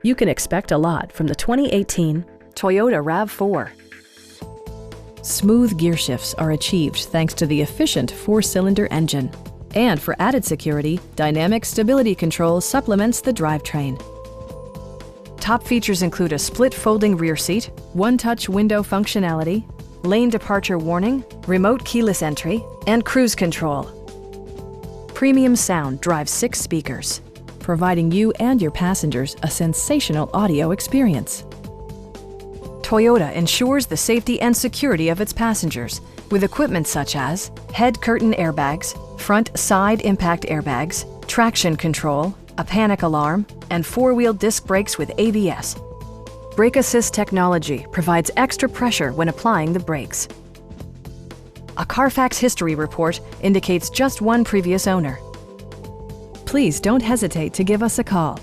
You can expect a lot from the 2018 Toyota RAV4. Smooth gear shifts are achieved thanks to the efficient 4-cylinder engine. And for added security, dynamic stability control supplements the drivetrain. Top features include a split folding rear seat, one-touch window functionality, lane departure warning, remote keyless entry, and cruise control. Premium sound drives 6 speakers, providing you and your passengers a sensational audio experience. Toyota ensures the safety and security of its passengers with equipment such as head curtain airbags, front side impact airbags, traction control, a panic alarm, and 4-wheel disc brakes with ABS. Brake Assist technology provides extra pressure when applying the brakes. A Carfax history report indicates just one previous owner. Please don't hesitate to give us a call.